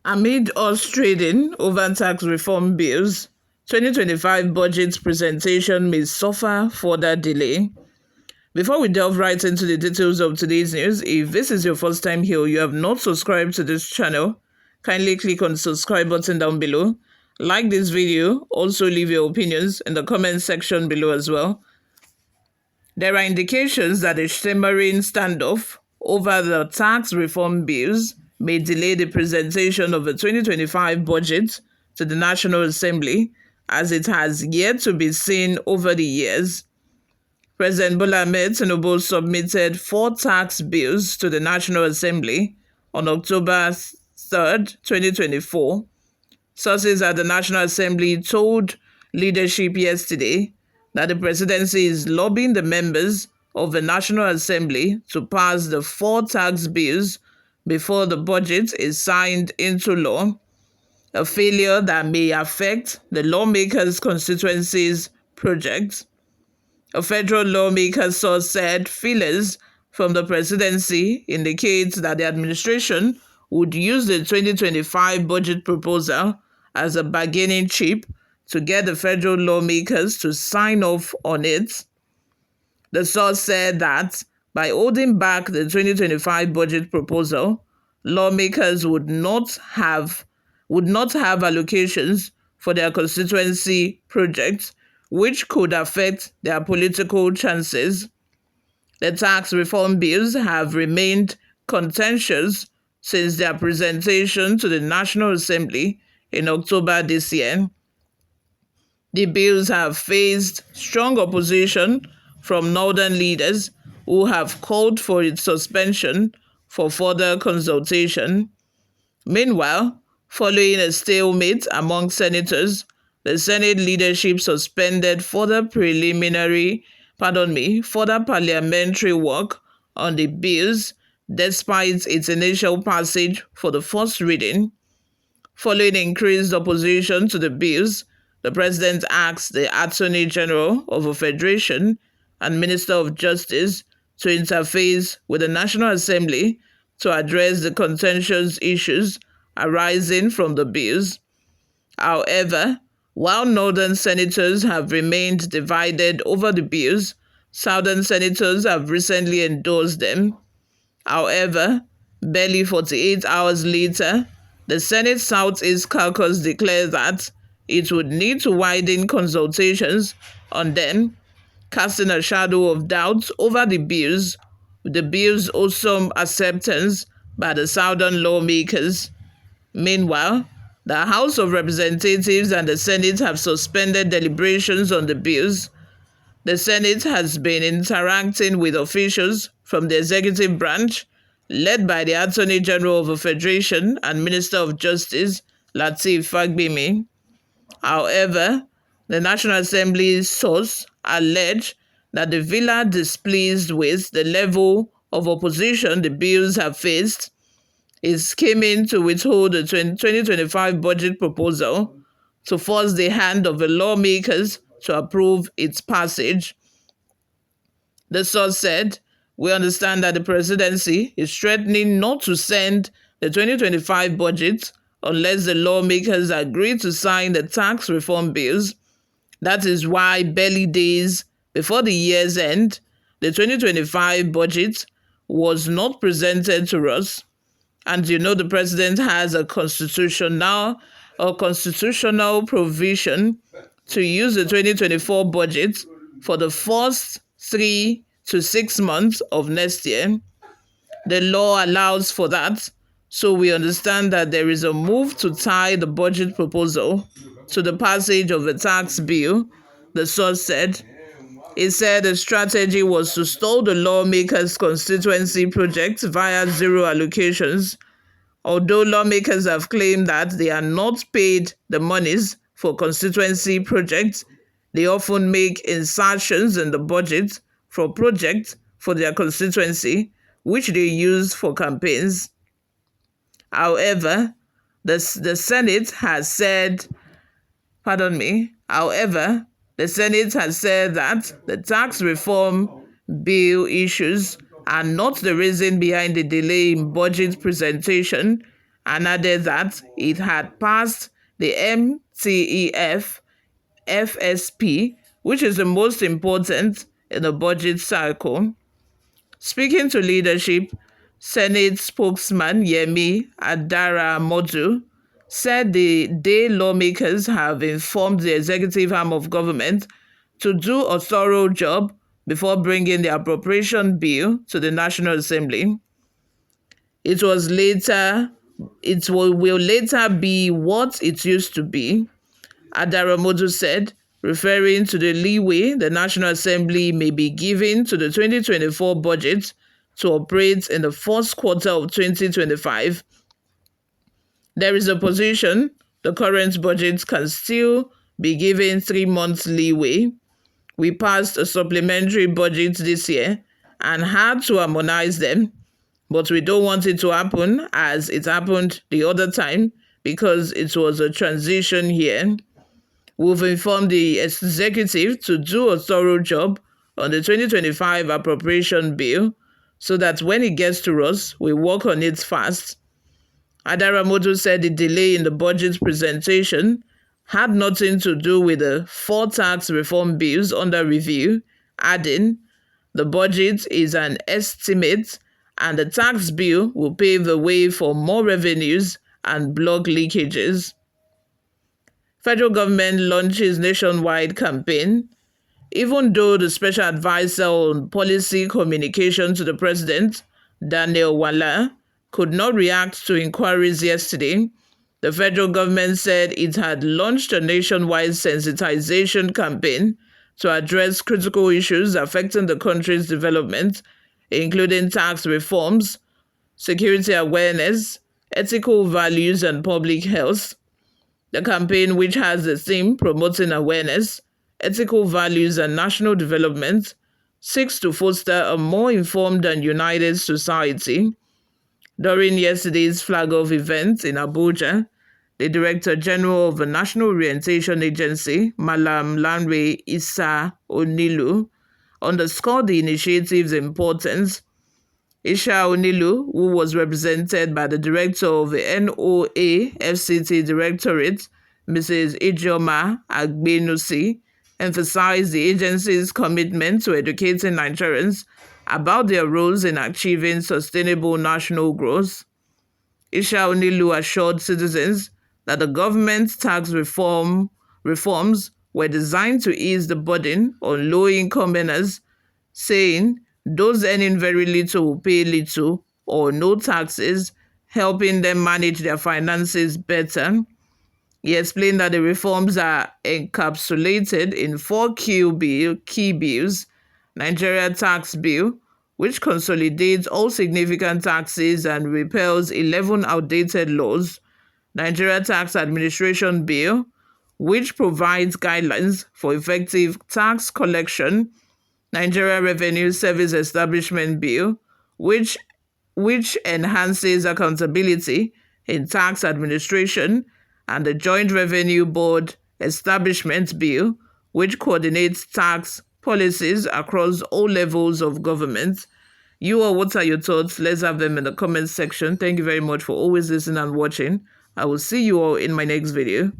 Amid us trading over tax reform bills, 2025 budget presentation may suffer further delay. Before we delve right into the details of today's news, if this is your first time here or you have not subscribed to this channel, kindly click on the subscribe button down below. Like this video, also leave your opinions in the comment section below as well. There are indications that a simmering standoff over the tax reform bills may delay the presentation of the 2025 budget to the National Assembly, as it has yet to be seen over the years. President Bola Ahmed Tinubu submitted 4 tax bills to the National Assembly on October 3rd, 2024. Sources at the National Assembly told leadership yesterday that the presidency is lobbying the members of the National Assembly to pass the 4 tax bills before the budget is signed into law, a failure that may affect the lawmakers' constituencies' projects. A federal lawmaker source said feelers from the presidency indicate that the administration would use the 2025 budget proposal as a bargaining chip to get the federal lawmakers to sign off on it. The source said that by holding back the 2025 budget proposal, lawmakers would not have allocations for their constituency projects, which could affect their political chances. The tax reform bills have remained contentious since their presentation to the National Assembly in October this year. The bills have faced strong opposition from northern leaders who have called for its suspension for further consultation. Meanwhile, following a stalemate among senators, the Senate leadership suspended further parliamentary work on the bills despite its initial passage for the first reading. Following increased opposition to the bills, the President asked the Attorney General of the Federation and Minister of Justice to interface with the National Assembly to address the contentious issues arising from the bills. However, while northern senators have remained divided over the bills, southern senators have recently endorsed them. However, barely 48 hours later, the Senate Southeast Caucus declared that it would need to widen consultations on them, casting a shadow of doubt over the bill's awesome acceptance by the southern lawmakers. Meanwhile, the House of Representatives and the Senate have suspended deliberations on the bills. The Senate has been interacting with officials from the executive branch, led by the Attorney General of the Federation and Minister of Justice, Lateef Fagbemi. However, the National Assembly's source alleged that the villa displeased with the level of opposition the bills have faced is scheming to withhold the 2025 budget proposal to force the hand of the lawmakers to approve its passage. The source said, "We understand that the presidency is threatening not to send the 2025 budget unless the lawmakers agree to sign the tax reform bills. That is why barely days before the year's end, the 2025 budget was not presented to us." And you know the president has a constitutional provision to use the 2024 budget for the first 3 to 6 months of next year. The law allows for that, so we understand that there is a move to tie the budget proposal to the passage of the tax bill, the source said. It said the strategy was to stall the lawmakers' constituency projects via zero allocations. Although lawmakers have claimed that they are not paid the monies for constituency projects, they often make insertions in the budget for projects for their constituency, which they use for campaigns. However, the Senate has said that the tax reform bill issues are not the reason behind the delay in budget presentation, and added that it had passed the MTEF FSP, which is the most important in the budget cycle. Speaking to leadership, Senate spokesman Yemi Adaramodu said the day lawmakers have informed the executive arm of government to do a thorough job before bringing the appropriation bill to the National Assembly. It will later be what it used to be, Adaramodu said, referring to the leeway the National Assembly may be given to the 2024 budget to operate in the first quarter of 2025. There is a position the current budget can still be given 3 months leeway. We passed a supplementary budget this year and had to harmonize them, but we don't want it to happen as it happened the other time because it was a transition year. We've informed the executive to do a thorough job on the 2025 appropriation bill so that when it gets to us, we work on it fast. Adaramodu said the delay in the budget presentation had nothing to do with the 4 tax reform bills under review, adding, the budget is an estimate and the tax bill will pave the way for more revenues and block leakages. Federal government launches nationwide campaign. Even though the special advisor on policy communication to the president, Daniel Walla, could not react to inquiries yesterday, the federal government said it had launched a nationwide sensitization campaign to address critical issues affecting the country's development, including tax reforms, security awareness, ethical values, and public health. The campaign, which has the theme Promoting Awareness, Ethical Values and National Development, seeks to foster a more informed and united society. During yesterday's flag-off event in Abuja, the Director General of the National Orientation Agency, Malam Lanre Issa Onilu, underscored the initiative's importance. Isha Onilu, who was represented by the director of the NOA FCT Directorate, Mrs. Ijoma Agbenusi, emphasized the agency's commitment to educating Nigerians about their roles in achieving sustainable national growth. Isha Onilu assured citizens that the government's tax reforms were designed to ease the burden on low-income earners, saying those earning very little will pay little or no taxes, helping them manage their finances better. He explained that the reforms are encapsulated in 4 key bills: Nigeria Tax Bill, which consolidates all significant taxes and repeals 11 outdated laws; Nigeria Tax Administration Bill, which provides guidelines for effective tax collection; Nigeria Revenue Service Establishment Bill, which enhances accountability in tax administration; and the Joint Revenue Board Establishment Bill, which coordinates tax policies across all levels of government. You all, what are your thoughts? Let's have them in the comments section. Thank you very much for always listening and watching. I will see you all in my next video.